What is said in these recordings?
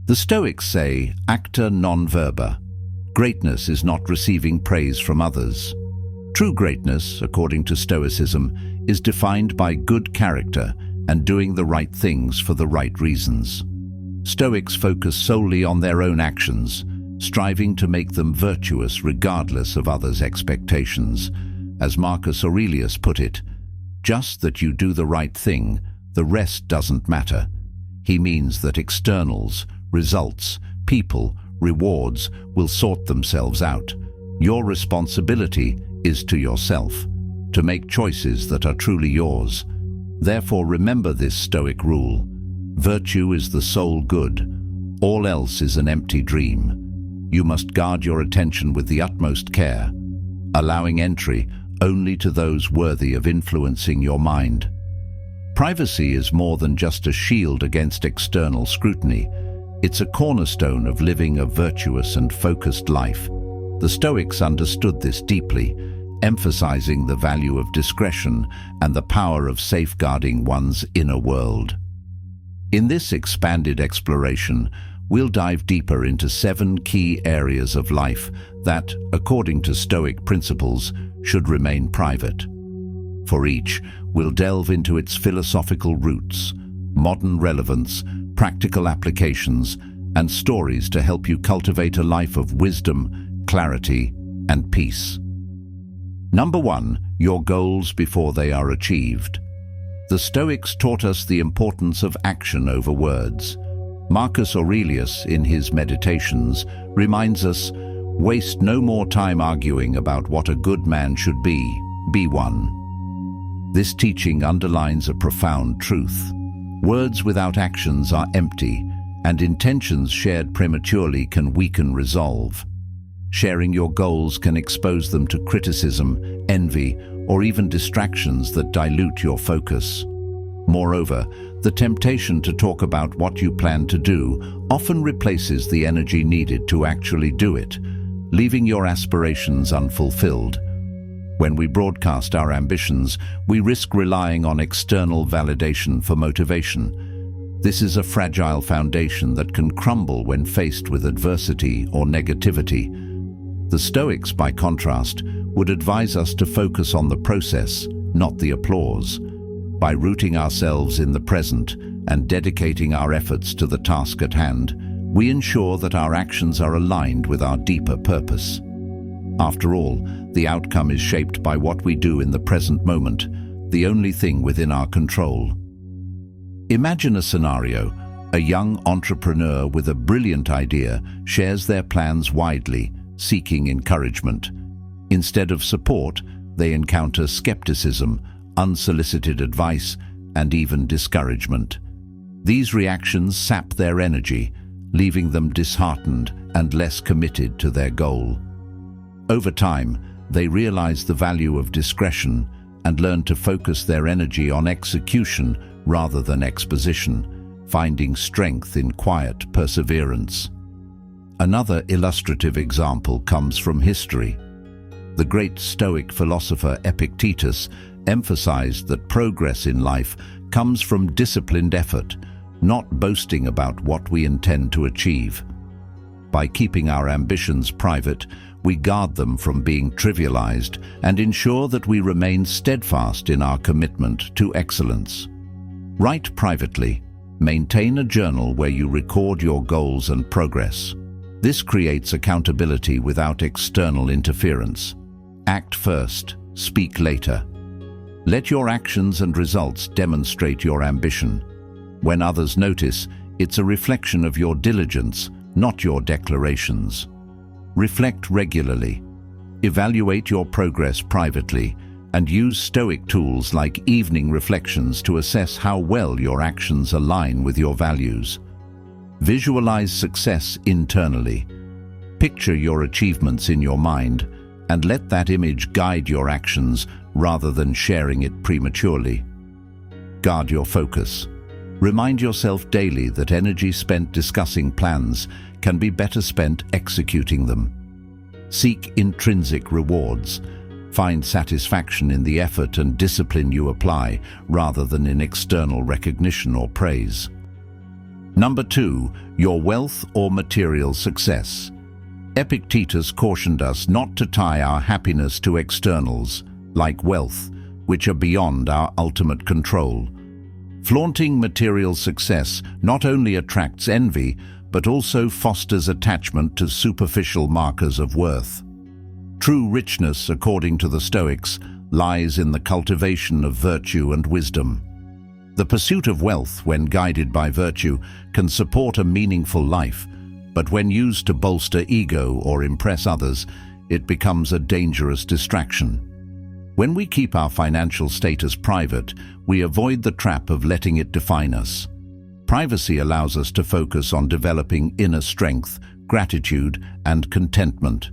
The Stoics say, acta non verba. Greatness is not receiving praise from others. True greatness, according to Stoicism, is defined by good character and doing the right things for the right reasons. Stoics focus solely on their own actions, striving to make them virtuous regardless of others' expectations. As Marcus Aurelius put it, just that you do the right thing, the rest doesn't matter. He means that externals, results, people, rewards will sort themselves out. Your responsibility is to yourself, to make choices that are truly yours. Therefore, remember this Stoic rule. Virtue is the sole good. All else is an empty dream. You must guard your attention with the utmost care, allowing entry only to those worthy of influencing your mind. Privacy is more than just a shield against external scrutiny. It's a cornerstone of living a virtuous and focused life. The Stoics understood this deeply, emphasizing the value of discretion and the power of safeguarding one's inner world. In this expanded exploration, we'll dive deeper into 7 key areas of life that, according to Stoic principles, should remain private. For each, we'll delve into its philosophical roots, modern relevance, practical applications, and stories to help you cultivate a life of wisdom, clarity, and peace. Number 1, your goals before they are achieved. The Stoics taught us the importance of action over words. Marcus Aurelius, in his Meditations, reminds us, waste no more time arguing about what a good man should be one. This teaching underlines a profound truth. Words without actions are empty, and intentions shared prematurely can weaken resolve. Sharing your goals can expose them to criticism, envy, or even distractions that dilute your focus. Moreover, the temptation to talk about what you plan to do often replaces the energy needed to actually do it, leaving your aspirations unfulfilled. When we broadcast our ambitions, we risk relying on external validation for motivation. This is a fragile foundation that can crumble when faced with adversity or negativity. The Stoics, by contrast, would advise us to focus on the process, not the applause. By rooting ourselves in the present and dedicating our efforts to the task at hand, we ensure that our actions are aligned with our deeper purpose. After all, the outcome is shaped by what we do in the present moment, the only thing within our control. Imagine a scenario. A young entrepreneur with a brilliant idea shares their plans widely, seeking encouragement. Instead of support, they encounter skepticism, unsolicited advice, and even discouragement. These reactions sap their energy, leaving them disheartened and less committed to their goal. Over time, they realize the value of discretion and learn to focus their energy on execution rather than exposition, finding strength in quiet perseverance. Another illustrative example comes from history. The great Stoic philosopher Epictetus emphasized that progress in life comes from disciplined effort, not boasting about what we intend to achieve. By keeping our ambitions private, we guard them from being trivialized and ensure that we remain steadfast in our commitment to excellence. Write privately. Maintain a journal where you record your goals and progress. This creates accountability without external interference. Act first, speak later. Let your actions and results demonstrate your ambition. When others notice, it's a reflection of your diligence, not your declarations. Reflect regularly. Evaluate your progress privately and use Stoic tools like evening reflections to assess how well your actions align with your values. Visualize success internally. Picture your achievements in your mind and let that image guide your actions rather than sharing it prematurely. Guard your focus. Remind yourself daily that energy spent discussing plans can be better spent executing them. Seek intrinsic rewards. Find satisfaction in the effort and discipline you apply rather than in external recognition or praise. Number 2, your wealth or material success. Epictetus cautioned us not to tie our happiness to externals, like wealth, which are beyond our ultimate control. Flaunting material success not only attracts envy, but also fosters attachment to superficial markers of worth. True richness, according to the Stoics, lies in the cultivation of virtue and wisdom. The pursuit of wealth, when guided by virtue, can support a meaningful life, but when used to bolster ego or impress others, it becomes a dangerous distraction. When we keep our financial status private, we avoid the trap of letting it define us. Privacy allows us to focus on developing inner strength, gratitude, and contentment.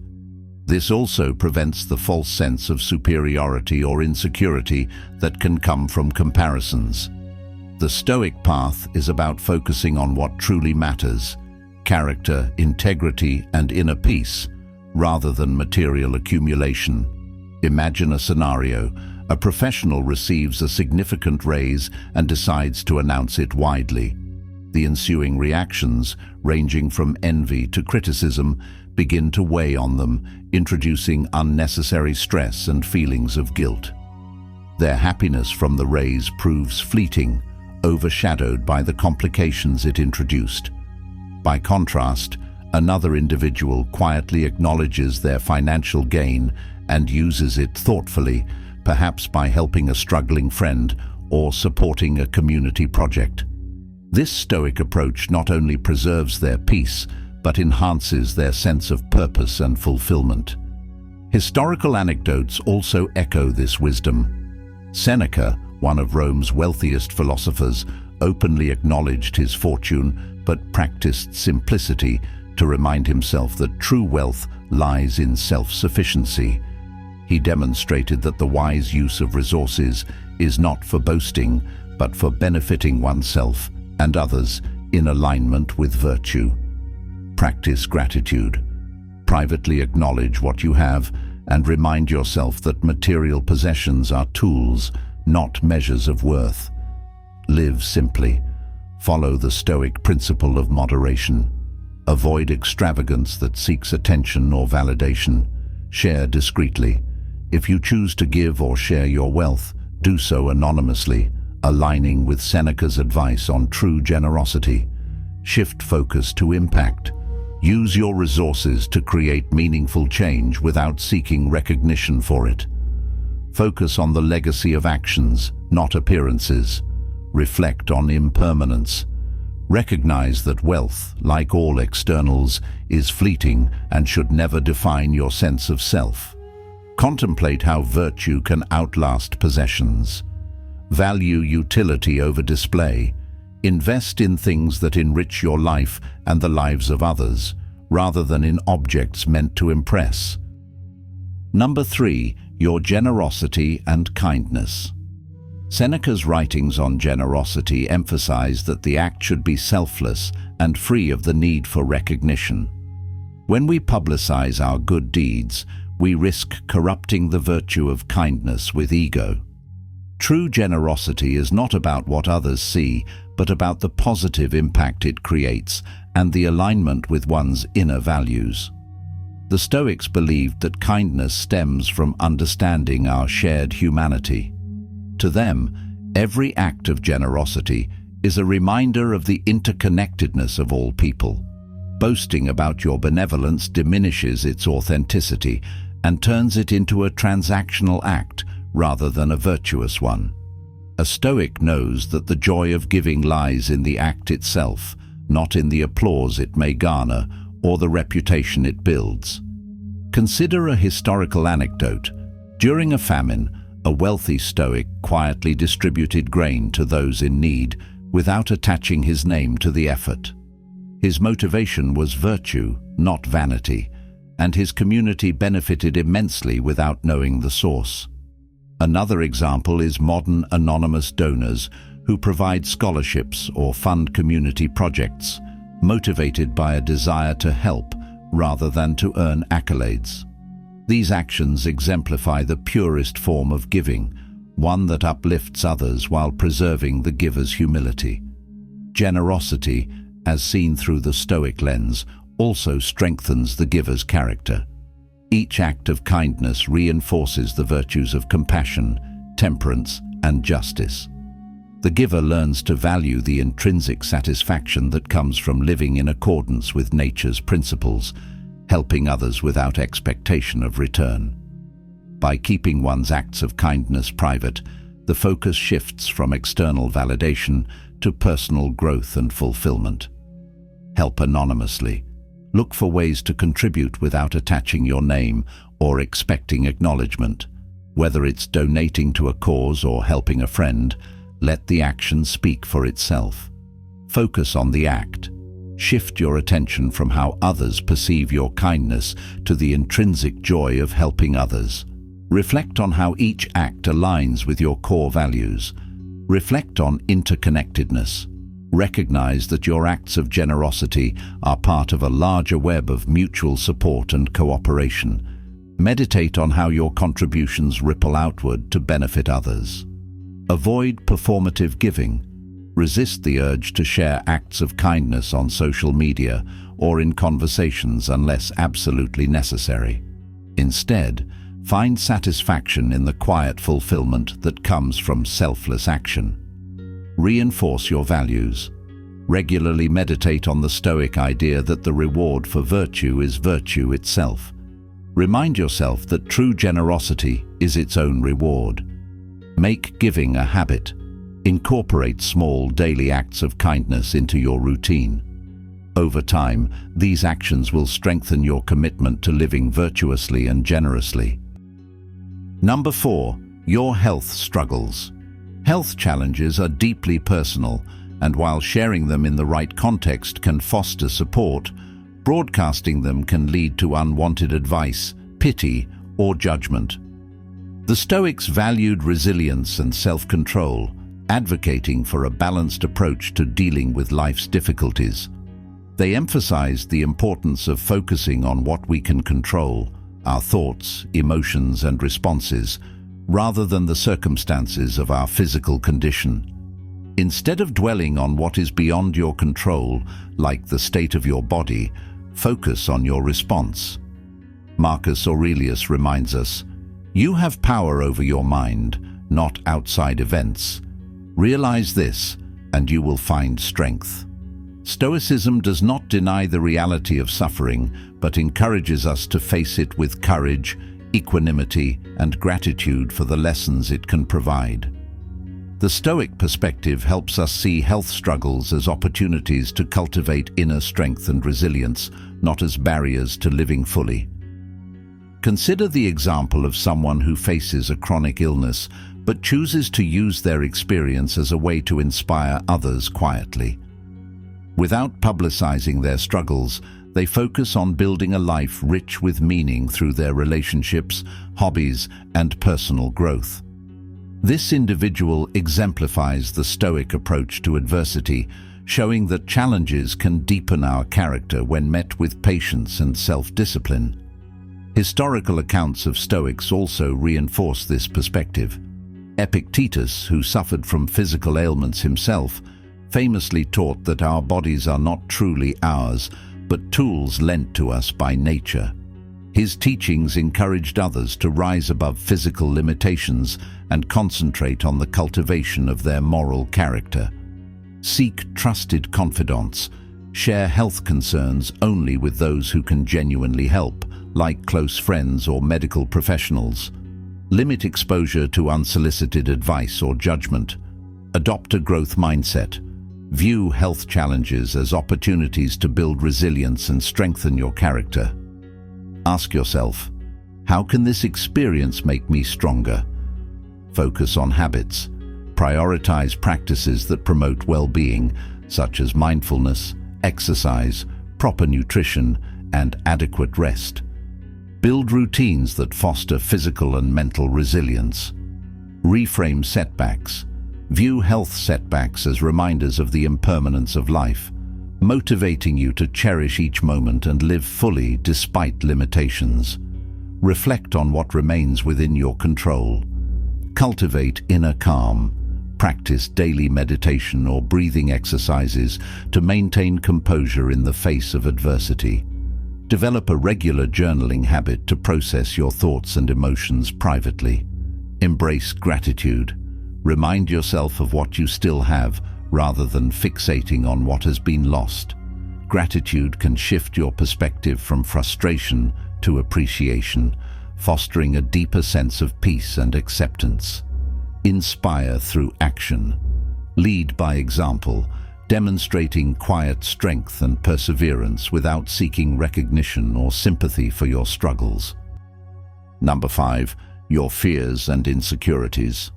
This also prevents the false sense of superiority or insecurity that can come from comparisons. The Stoic path is about focusing on what truly matters: character, integrity, and inner peace, rather than material accumulation. Imagine a scenario. A professional receives a significant raise and decides to announce it widely. The ensuing reactions, ranging from envy to criticism, begin to weigh on them, introducing unnecessary stress and feelings of guilt. Their happiness from the raise proves fleeting, overshadowed by the complications it introduced. By contrast, another individual quietly acknowledges their financial gain and uses it thoughtfully, perhaps by helping a struggling friend or supporting a community project. This Stoic approach not only preserves their peace, but enhances their sense of purpose and fulfillment. Historical anecdotes also echo this wisdom. Seneca, one of Rome's wealthiest philosophers, openly acknowledged his fortune but practiced simplicity to remind himself that true wealth lies in self-sufficiency. He demonstrated that the wise use of resources is not for boasting, but for benefiting oneself and others in alignment with virtue. Practice gratitude. Privately acknowledge what you have and remind yourself that material possessions are tools, not measures of worth. Live simply. Follow the Stoic principle of moderation. Avoid extravagance that seeks attention or validation. Share discreetly. If you choose to give or share your wealth, do so anonymously, aligning with Seneca's advice on true generosity. Shift focus to impact. Use your resources to create meaningful change without seeking recognition for it. Focus on the legacy of actions, not appearances. Reflect on impermanence. Recognize that wealth, like all externals, is fleeting and should never define your sense of self. Contemplate how virtue can outlast possessions. Value utility over display. Invest in things that enrich your life and the lives of others, rather than in objects meant to impress. Number 3, your generosity and kindness. Seneca's writings on generosity emphasize that the act should be selfless and free of the need for recognition. When we publicize our good deeds, we risk corrupting the virtue of kindness with ego. True generosity is not about what others see, but about the positive impact it creates and the alignment with one's inner values. The Stoics believed that kindness stems from understanding our shared humanity. To them, every act of generosity is a reminder of the interconnectedness of all people. Boasting about your benevolence diminishes its authenticity and turns it into a transactional act rather than a virtuous one. A Stoic knows that the joy of giving lies in the act itself, not in the applause it may garner or the reputation it builds. Consider a historical anecdote. During a famine, a wealthy Stoic quietly distributed grain to those in need without attaching his name to the effort. His motivation was virtue, not vanity, and his community benefited immensely without knowing the source. Another example is modern anonymous donors who provide scholarships or fund community projects, motivated by a desire to help rather than to earn accolades. These actions exemplify the purest form of giving, one that uplifts others while preserving the giver's humility. Generosity, as seen through the Stoic lens, also strengthens the giver's character. Each act of kindness reinforces the virtues of compassion, temperance, and justice. The giver learns to value the intrinsic satisfaction that comes from living in accordance with nature's principles, helping others without expectation of return. By keeping one's acts of kindness private, the focus shifts from external validation to personal growth and fulfillment. Help anonymously. Look for ways to contribute without attaching your name or expecting acknowledgement. Whether it's donating to a cause or helping a friend, let the action speak for itself. Focus on the act. Shift your attention from how others perceive your kindness to the intrinsic joy of helping others. Reflect on how each act aligns with your core values. Reflect on interconnectedness. Recognize that your acts of generosity are part of a larger web of mutual support and cooperation. Meditate on how your contributions ripple outward to benefit others. Avoid performative giving. Resist the urge to share acts of kindness on social media or in conversations unless absolutely necessary. Instead, find satisfaction in the quiet fulfillment that comes from selfless action. Reinforce your values. Regularly meditate on the Stoic idea that the reward for virtue is virtue itself. Remind yourself that true generosity is its own reward. Make giving a habit. Incorporate small daily acts of kindness into your routine. Over time, these actions will strengthen your commitment to living virtuously and generously. Number 4, your health struggles. Health challenges are deeply personal, and while sharing them in the right context can foster support, broadcasting them can lead to unwanted advice, pity, or judgment. The Stoics valued resilience and self-control, advocating for a balanced approach to dealing with life's difficulties. They emphasized the importance of focusing on what we can control, our thoughts, emotions, and responses, rather than the circumstances of our physical condition. Instead of dwelling on what is beyond your control, like the state of your body, focus on your response. Marcus Aurelius reminds us, "You have power over your mind, not outside events. Realize this, and you will find strength." Stoicism does not deny the reality of suffering, but encourages us to face it with courage, equanimity, and gratitude for the lessons it can provide. The Stoic perspective helps us see health struggles as opportunities to cultivate inner strength and resilience, not as barriers to living fully. Consider the example of someone who faces a chronic illness but chooses to use their experience as a way to inspire others quietly. Without publicizing their struggles, they focus on building a life rich with meaning through their relationships, hobbies, and personal growth. This individual exemplifies the Stoic approach to adversity, showing that challenges can deepen our character when met with patience and self-discipline. Historical accounts of Stoics also reinforce this perspective. Epictetus, who suffered from physical ailments himself, famously taught that our bodies are not truly ours, but tools lent to us by nature. His teachings encouraged others to rise above physical limitations and concentrate on the cultivation of their moral character. Seek trusted confidants. Share health concerns only with those who can genuinely help, like close friends or medical professionals. Limit exposure to unsolicited advice or judgment. Adopt a growth mindset. View health challenges as opportunities to build resilience and strengthen your character. Ask yourself, how can this experience make me stronger? Focus on habits. Prioritize practices that promote well-being, such as mindfulness, exercise, proper nutrition, and adequate rest. Build routines that foster physical and mental resilience. Reframe setbacks. View health setbacks as reminders of the impermanence of life, motivating you to cherish each moment and live fully despite limitations. Reflect on what remains within your control. Cultivate inner calm. Practice daily meditation or breathing exercises to maintain composure in the face of adversity. Develop a regular journaling habit to process your thoughts and emotions privately. Embrace gratitude. Remind yourself of what you still have rather than fixating on what has been lost. Gratitude can shift your perspective from frustration to appreciation, fostering a deeper sense of peace and acceptance. Inspire through action. Lead by example, demonstrating quiet strength and perseverance without seeking recognition or sympathy for your struggles. Number 5. Your fears and insecurities.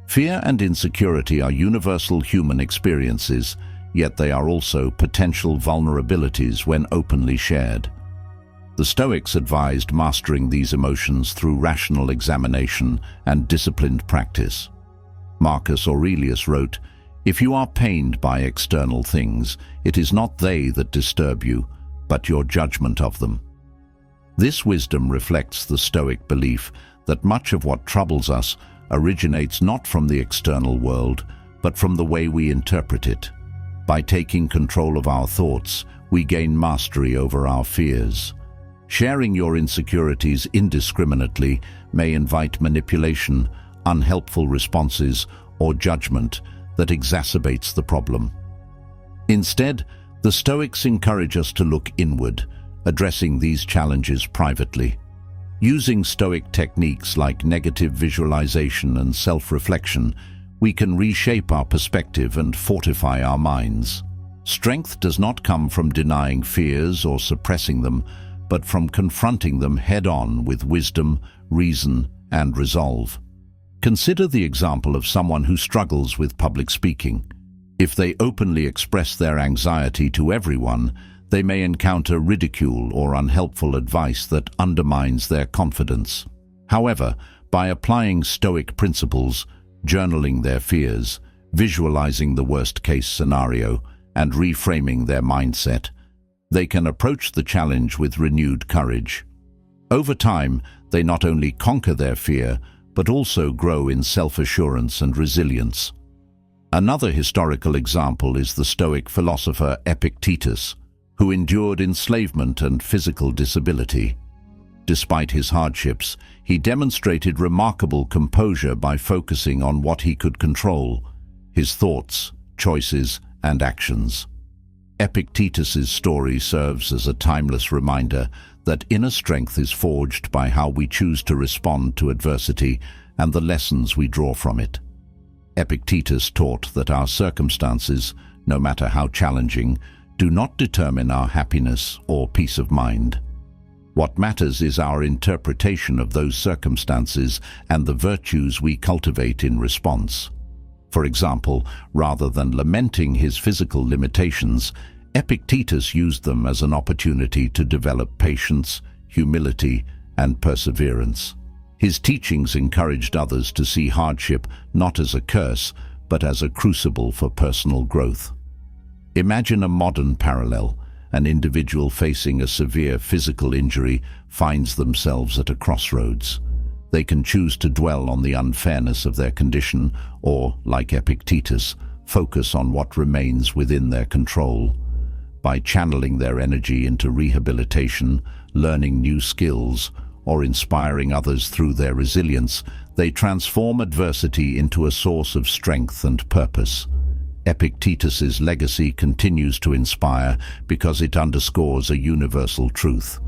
Fear and insecurity are universal human experiences, yet they are also potential vulnerabilities when openly shared. The Stoics advised mastering these emotions through rational examination and disciplined practice. Marcus Aurelius wrote, "If you are pained by external things, it is not they that disturb you, but your judgment of them." This wisdom reflects the Stoic belief that much of what troubles us originates not from the external world, but from the way we interpret it. By taking control of our thoughts, we gain mastery over our fears. Sharing your insecurities indiscriminately may invite manipulation, unhelpful responses, or judgment that exacerbates the problem. Instead, the Stoics encourage us to look inward, addressing these challenges privately. Using Stoic techniques like negative visualization and self-reflection, we can reshape our perspective and fortify our minds. Strength does not come from denying fears or suppressing them, but from confronting them head-on with wisdom, reason, and resolve. Consider the example of someone who struggles with public speaking. If they openly express their anxiety to everyone, they may encounter ridicule or unhelpful advice that undermines their confidence. However, by applying Stoic principles, journaling their fears, visualizing the worst-case scenario, and reframing their mindset, they can approach the challenge with renewed courage. Over time, they not only conquer their fear, but also grow in self-assurance and resilience. Another historical example is the Stoic philosopher Epictetus, who endured enslavement and physical disability. Despite his hardships, he demonstrated remarkable composure by focusing on what he could control: his thoughts, choices, and actions. Epictetus's story serves as a timeless reminder that inner strength is forged by how we choose to respond to adversity and the lessons we draw from it. Epictetus taught that our circumstances, no matter how challenging, do not determine our happiness or peace of mind. What matters is our interpretation of those circumstances and the virtues we cultivate in response. For example, rather than lamenting his physical limitations, Epictetus used them as an opportunity to develop patience, humility, and perseverance. His teachings encouraged others to see hardship not as a curse, but as a crucible for personal growth. Imagine a modern parallel. An individual facing a severe physical injury finds themselves at a crossroads. They can choose to dwell on the unfairness of their condition or, like Epictetus, focus on what remains within their control. By channeling their energy into rehabilitation, learning new skills, or inspiring others through their resilience, they transform adversity into a source of strength and purpose. Epictetus's legacy continues to inspire because it underscores a universal truth.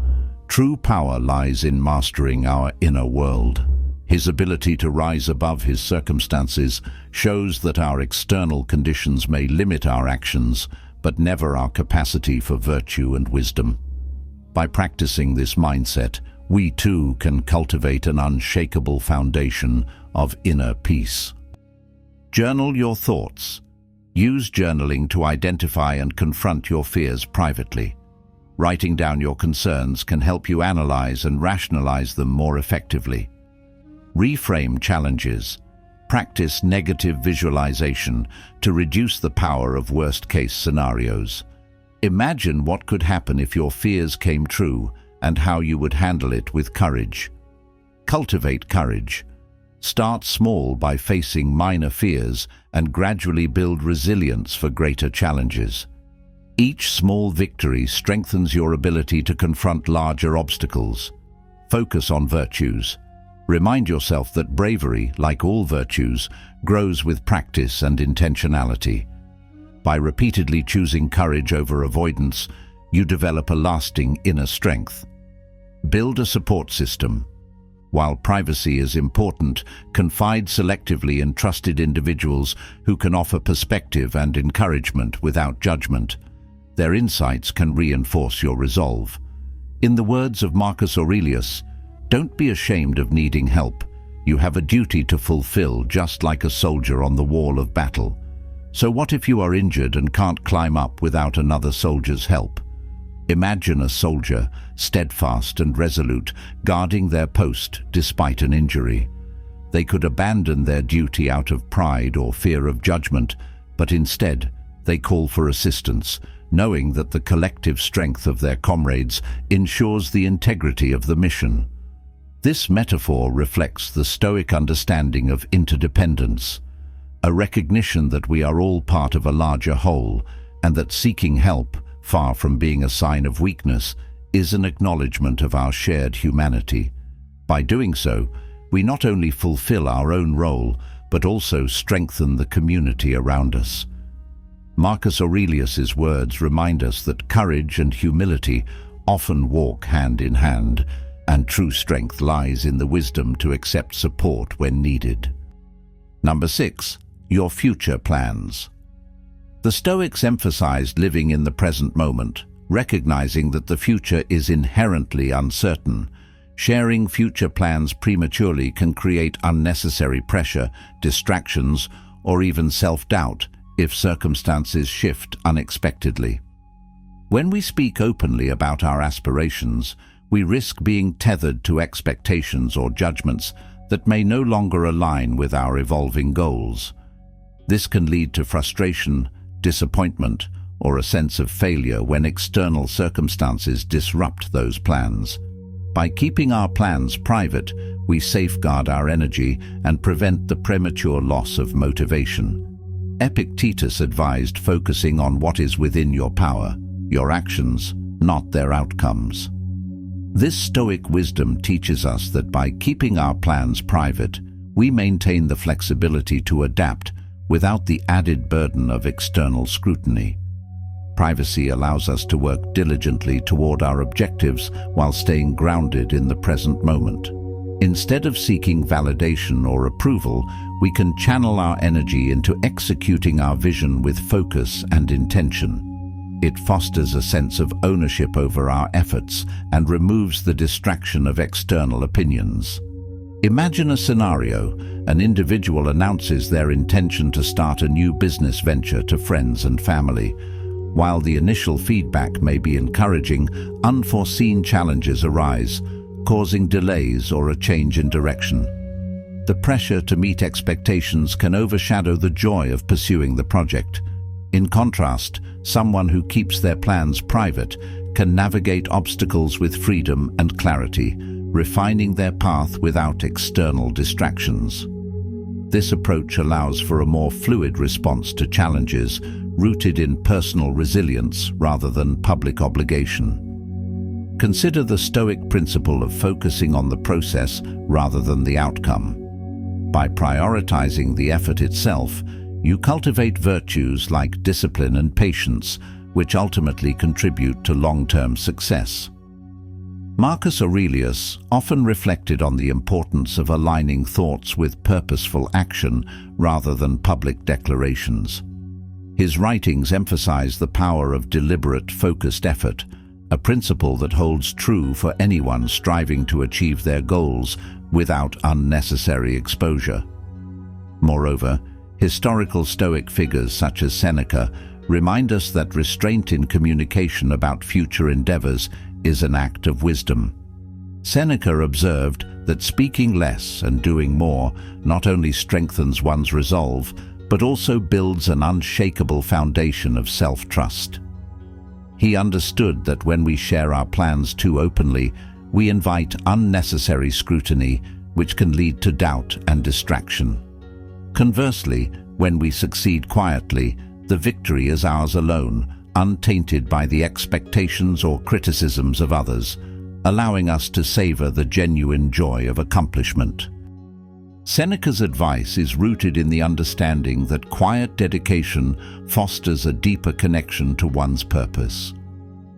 True power lies in mastering our inner world. His ability to rise above his circumstances shows that our external conditions may limit our actions, but never our capacity for virtue and wisdom. By practicing this mindset, we too can cultivate an unshakable foundation of inner peace. Journal your thoughts. Use journaling to identify and confront your fears privately. Writing down your concerns can help you analyze and rationalize them more effectively. Reframe challenges. Practice negative visualization to reduce the power of worst-case scenarios. Imagine what could happen if your fears came true and how you would handle it with courage. Cultivate courage. Start small by facing minor fears and gradually build resilience for greater challenges. Each small victory strengthens your ability to confront larger obstacles. Focus on virtues. Remind yourself that bravery, like all virtues, grows with practice and intentionality. By repeatedly choosing courage over avoidance, you develop a lasting inner strength. Build a support system. While privacy is important, confide selectively in trusted individuals who can offer perspective and encouragement without judgment. Their insights can reinforce your resolve. In the words of Marcus Aurelius, "Don't be ashamed of needing help. You have a duty to fulfill, just like a soldier on the wall of battle. So what if you are injured and can't climb up without another soldier's help?" Imagine a soldier, steadfast and resolute, guarding their post despite an injury. They could abandon their duty out of pride or fear of judgment, but instead they call for assistance, knowing that the collective strength of their comrades ensures the integrity of the mission. This metaphor reflects the Stoic understanding of interdependence, a recognition that we are all part of a larger whole, and that seeking help, far from being a sign of weakness, is an acknowledgement of our shared humanity. By doing so, we not only fulfill our own role, but also strengthen the community around us. Marcus Aurelius's words remind us that courage and humility often walk hand in hand, and true strength lies in the wisdom to accept support when needed. Number 6. Your future plans. The Stoics emphasized living in the present moment, recognizing that the future is inherently uncertain. Sharing future plans prematurely can create unnecessary pressure, distractions, or even self-doubt if circumstances shift unexpectedly. When we speak openly about our aspirations, we risk being tethered to expectations or judgments that may no longer align with our evolving goals. This can lead to frustration, disappointment, or a sense of failure when external circumstances disrupt those plans. By keeping our plans private, we safeguard our energy and prevent the premature loss of motivation. Epictetus advised focusing on what is within your power, your actions, not their outcomes. This Stoic wisdom teaches us that by keeping our plans private, we maintain the flexibility to adapt without the added burden of external scrutiny. Privacy allows us to work diligently toward our objectives while staying grounded in the present moment. Instead of seeking validation or approval, we can channel our energy into executing our vision with focus and intention. It fosters a sense of ownership over our efforts and removes the distraction of external opinions. Imagine a scenario. An individual announces their intention to start a new business venture to friends and family. While the initial feedback may be encouraging, unforeseen challenges arise, causing delays or a change in direction. The pressure to meet expectations can overshadow the joy of pursuing the project. In contrast, someone who keeps their plans private can navigate obstacles with freedom and clarity, refining their path without external distractions. This approach allows for a more fluid response to challenges, rooted in personal resilience rather than public obligation. Consider the Stoic principle of focusing on the process rather than the outcome. By prioritizing the effort itself, you cultivate virtues like discipline and patience, which ultimately contribute to long-term success. Marcus Aurelius often reflected on the importance of aligning thoughts with purposeful action rather than public declarations. His writings emphasize the power of deliberate, focused effort, a principle that holds true for anyone striving to achieve their goals without unnecessary exposure. Moreover, historical Stoic figures such as Seneca remind us that restraint in communication about future endeavors is an act of wisdom. Seneca observed that speaking less and doing more not only strengthens one's resolve, but also builds an unshakable foundation of self-trust. He understood that when we share our plans too openly, we invite unnecessary scrutiny, which can lead to doubt and distraction. Conversely, when we succeed quietly, the victory is ours alone, untainted by the expectations or criticisms of others, allowing us to savor the genuine joy of accomplishment. Seneca's advice is rooted in the understanding that quiet dedication fosters a deeper connection to one's purpose.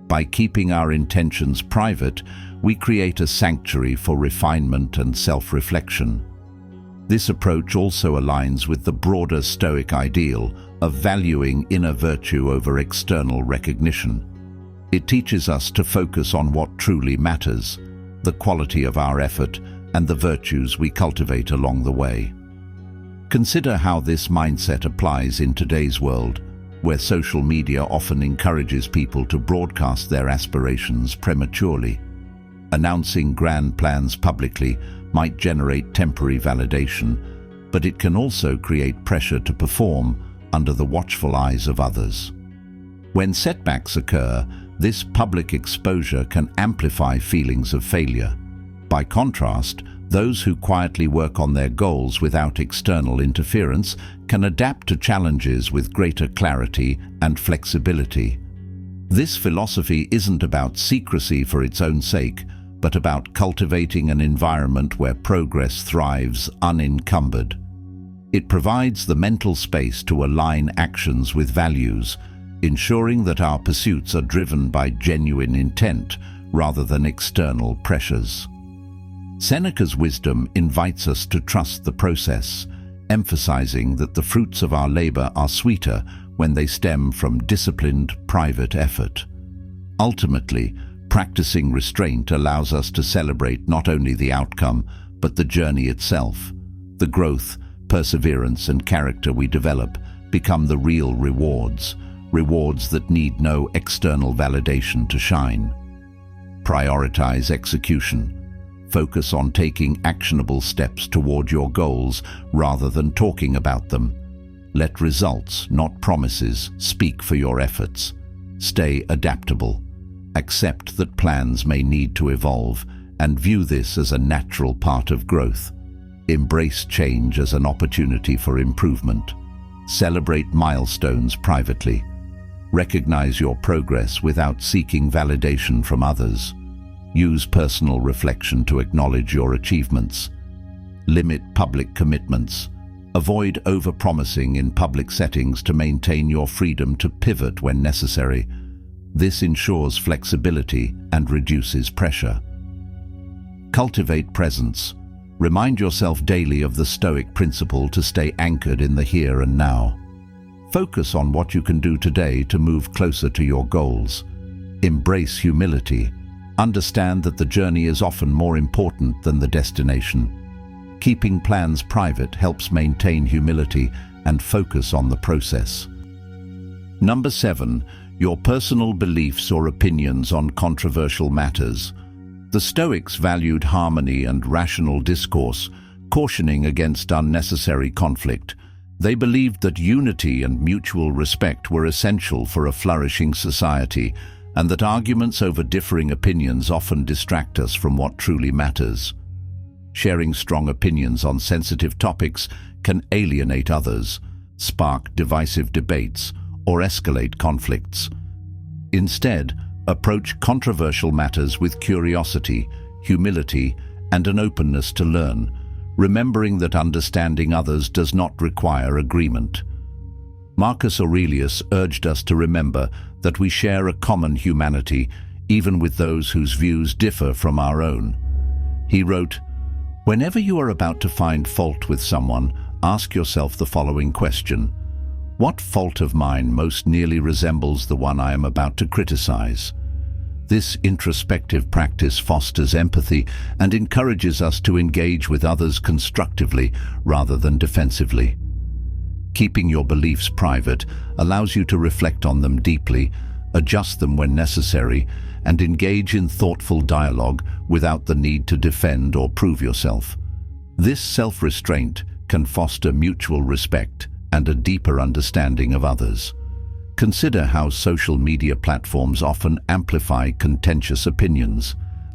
By keeping our intentions private, we create a sanctuary for refinement and self-reflection. This approach also aligns with the broader Stoic ideal of valuing inner virtue over external recognition. It teaches us to focus on what truly matters, the quality of our effort, and the virtues we cultivate along the way. Consider how this mindset applies in today's world, where social media often encourages people to broadcast their aspirations prematurely. Announcing grand plans publicly might generate temporary validation, but it can also create pressure to perform under the watchful eyes of others. When setbacks occur, this public exposure can amplify feelings of failure. By contrast, those who quietly work on their goals without external interference can adapt to challenges with greater clarity and flexibility. This philosophy isn't about secrecy for its own sake, but about cultivating an environment where progress thrives unencumbered. It provides the mental space to align actions with values, ensuring that our pursuits are driven by genuine intent rather than external pressures. Seneca's wisdom invites us to trust the process, emphasizing that the fruits of our labor are sweeter when they stem from disciplined, private effort. Ultimately, practicing restraint allows us to celebrate not only the outcome, but the journey itself. The growth, perseverance, and character we develop become the real rewards that need no external validation to shine. Prioritize execution. Focus on taking actionable steps toward your goals rather than talking about them. Let results, not promises, speak for your efforts. Stay adaptable. Accept that plans may need to evolve and view this as a natural part of growth. Embrace change as an opportunity for improvement. Celebrate milestones privately. Recognize your progress without seeking validation from others. Use personal reflection to acknowledge your achievements. Limit public commitments. Avoid overpromising in public settings to maintain your freedom to pivot when necessary. This ensures flexibility and reduces pressure. Cultivate presence. Remind yourself daily of the Stoic principle to stay anchored in the here and now. Focus on what you can do today to move closer to your goals. Embrace humility. Understand that the journey is often more important than the destination. Keeping plans private helps maintain humility and focus on the process. Number 7. Your personal beliefs or opinions on controversial matters. The Stoics valued harmony and rational discourse, cautioning against unnecessary conflict. They believed that unity and mutual respect were essential for a flourishing society, and that arguments over differing opinions often distract us from what truly matters. Sharing strong opinions on sensitive topics can alienate others, spark divisive debates, or escalate conflicts. Instead, approach controversial matters with curiosity, humility, and an openness to learn, remembering that understanding others does not require agreement. Marcus Aurelius urged us to remember that we share a common humanity, even with those whose views differ from our own. He wrote, "Whenever you are about to find fault with someone, ask yourself the following question: what fault of mine most nearly resembles the one I am about to criticize?" This introspective practice fosters empathy and encourages us to engage with others constructively rather than defensively. Keeping your beliefs private allows you to reflect on them deeply, adjust them when necessary, and engage in thoughtful dialogue without the need to defend or prove yourself. This self-restraint can foster mutual respect and a deeper understanding of others. Consider how social media platforms often amplify contentious opinions,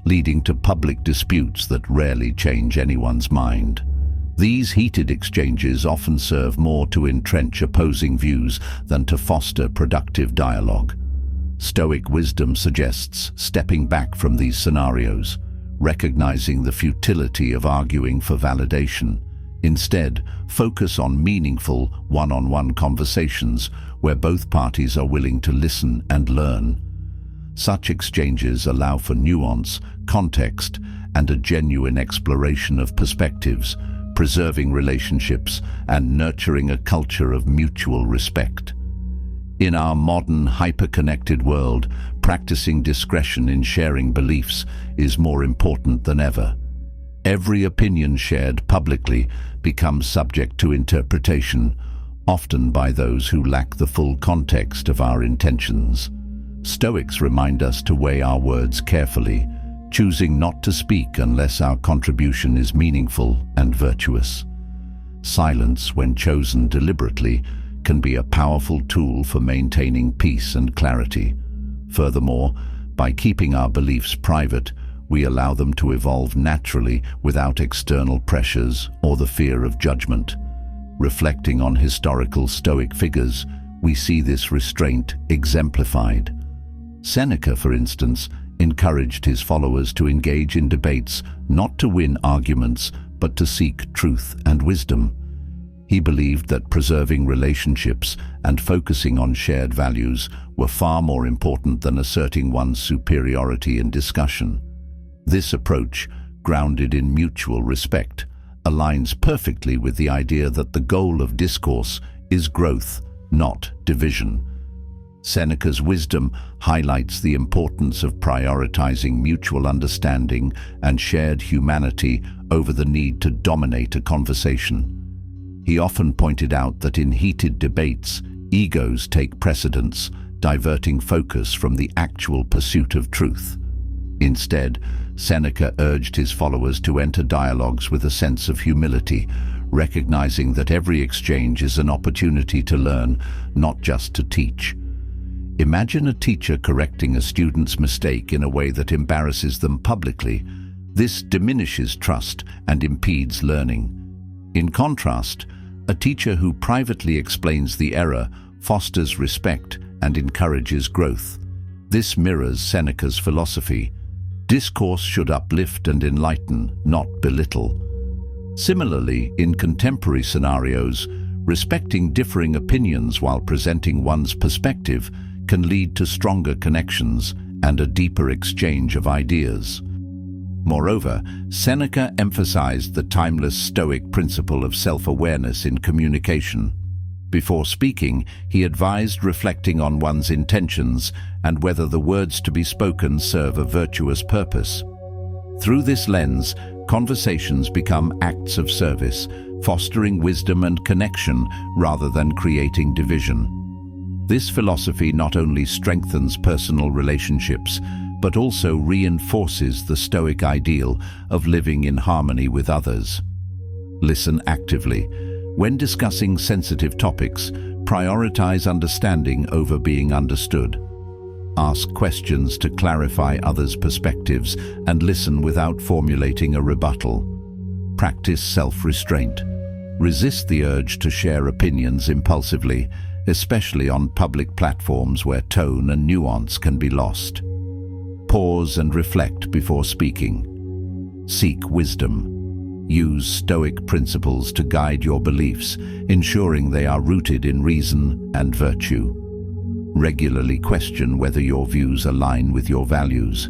leading to public disputes that rarely change anyone's mind. These heated exchanges often serve more to entrench opposing views than to foster productive dialogue. Stoic wisdom suggests stepping back from these scenarios, recognizing the futility of arguing for validation. Instead, focus on meaningful, one-on-one conversations where both parties are willing to listen and learn. Such exchanges allow for nuance, context, and a genuine exploration of perspectives, preserving relationships and nurturing a culture of mutual respect. In our modern, hyper-connected world, practicing discretion in sharing beliefs is more important than ever. Every opinion shared publicly becomes subject to interpretation, often by those who lack the full context of our intentions. Stoics remind us to weigh our words carefully, choosing not to speak unless our contribution is meaningful and virtuous. Silence, when chosen deliberately, can be a powerful tool for maintaining peace and clarity. Furthermore, by keeping our beliefs private, we allow them to evolve naturally without external pressures or the fear of judgment. Reflecting on historical Stoic figures, we see this restraint exemplified. Seneca, for instance, encouraged his followers to engage in debates not to win arguments, but to seek truth and wisdom. He believed that preserving relationships and focusing on shared values were far more important than asserting one's superiority in discussion. This approach, grounded in mutual respect, aligns perfectly with the idea that the goal of discourse is growth, not division. Seneca's wisdom highlights the importance of prioritizing mutual understanding and shared humanity over the need to dominate a conversation. He often pointed out that in heated debates, egos take precedence, diverting focus from the actual pursuit of truth. Instead, Seneca urged his followers to enter dialogues with a sense of humility, recognizing that every exchange is an opportunity to learn, not just to teach. Imagine a teacher correcting a student's mistake in a way that embarrasses them publicly. This diminishes trust and impedes learning. In contrast, a teacher who privately explains the error fosters respect and encourages growth. This mirrors Seneca's philosophy. Discourse should uplift and enlighten, not belittle. Similarly, in contemporary scenarios, respecting differing opinions while presenting one's perspective can lead to stronger connections and a deeper exchange of ideas. Moreover, Seneca emphasized the timeless Stoic principle of self-awareness in communication. Before speaking, he advised reflecting on one's intentions and whether the words to be spoken serve a virtuous purpose. Through this lens, conversations become acts of service, fostering wisdom and connection rather than creating division. This philosophy not only strengthens personal relationships, but also reinforces the Stoic ideal of living in harmony with others. Listen actively. When discussing sensitive topics, prioritize understanding over being understood. Ask questions to clarify others' perspectives and listen without formulating a rebuttal. Practice self-restraint. Resist the urge to share opinions impulsively, especially on public platforms where tone and nuance can be lost. Pause and reflect before speaking. Seek wisdom. Use Stoic principles to guide your beliefs, ensuring they are rooted in reason and virtue. Regularly question whether your views align with your values.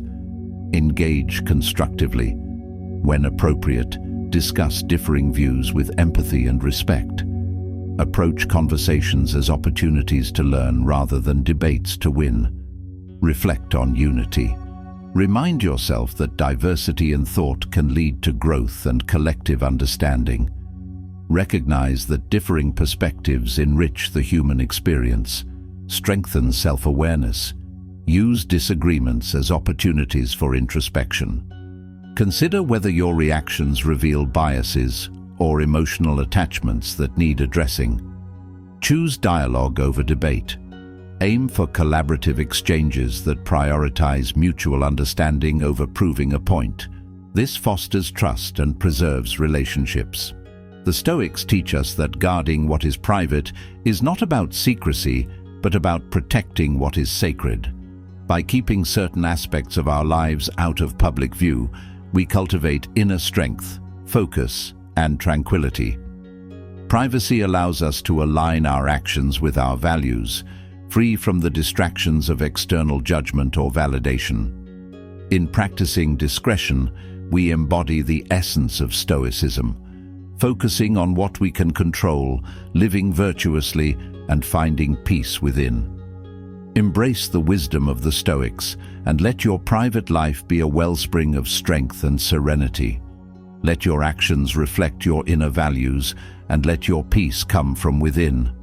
Engage constructively. When appropriate, discuss differing views with empathy and respect. Approach conversations as opportunities to learn rather than debates to win. Reflect on unity. Remind yourself that diversity in thought can lead to growth and collective understanding. Recognize that differing perspectives enrich the human experience. Strengthen self-awareness. Use disagreements as opportunities for introspection. Consider whether your reactions reveal biases or emotional attachments that need addressing. Choose dialogue over debate. Aim for collaborative exchanges that prioritize mutual understanding over proving a point. This fosters trust and preserves relationships. The Stoics teach us that guarding what is private is not about secrecy, but about protecting what is sacred. By keeping certain aspects of our lives out of public view, we cultivate inner strength, focus, and tranquility. Privacy allows us to align our actions with our values, free from the distractions of external judgment or validation. In practicing discretion, we embody the essence of Stoicism, focusing on what we can control, living virtuously, and finding peace within. Embrace the wisdom of the Stoics and let your private life be a wellspring of strength and serenity. Let your actions reflect your inner values and let your peace come from within.